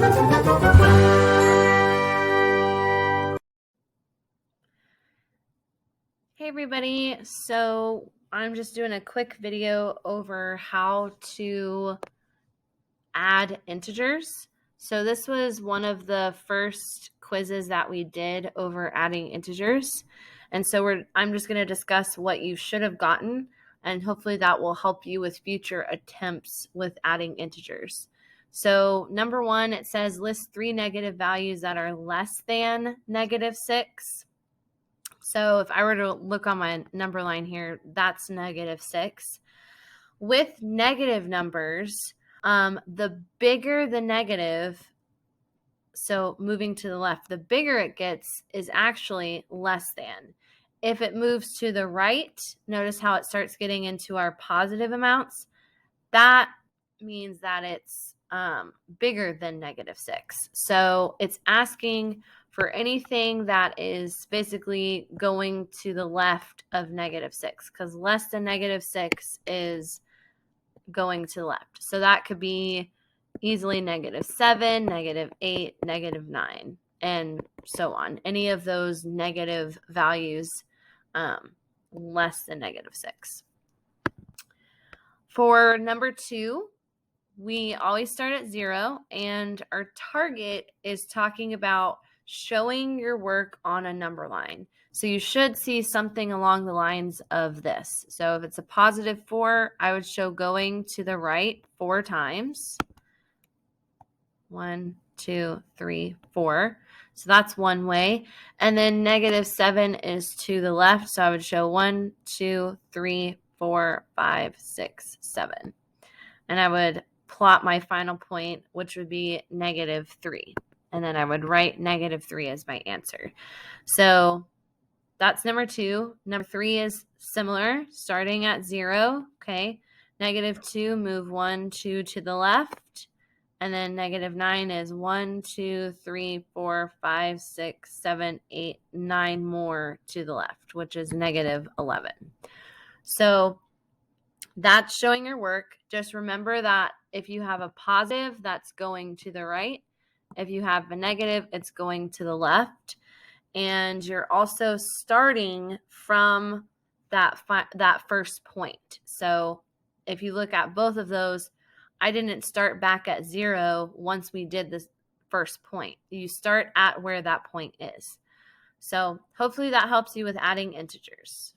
Hey everybody, so I'm just doing a quick video over how to add integers. So this was one of the first quizzes that we did over adding integers. And so I'm just going to discuss what you should have gotten, and hopefully that will help you with future attempts with adding integers. So number one, it says list 3 negative values that are less than -6. So if I were to look on my number line here, that's -6. With negative numbers, the bigger the negative, so moving to the left, the bigger it gets is actually less than. If it moves to the right, notice how it starts getting into our positive amounts. That means that it's bigger than -6. So it's asking for anything that is basically going to the left of -6, because less than -6 is going to the left. So that could be easily -7, -8, -9, and so on. Any of those negative values less than -6. For number 2, we always start at 0, and our target is talking about showing your work on a number line. So you should see something along the lines of this. So if it's a +4, I would show going to the right 4 times. 1, 2, 3, 4. So that's one way. And then -7 is to the left. So I would show 1, 2, 3, 4, 5, 6, 7. And I would plot my final point, which would be -3. And then I would write -3 as my answer. So that's number 2. Number 3 is similar, starting at 0. Okay. -2, move 1, 2 to the left. And then -9 is 1, 2, 3, 4, 5, 6, 7, 8, 9 more to the left, which is -11. So that's showing your work. Just remember that if you have a positive, that's going to the right. If you have a negative, it's going to the left. And you're also starting from that first point. So if you look at both of those, I didn't start back at 0 once we did this first point. You start at where that point is. So hopefully that helps you with adding integers.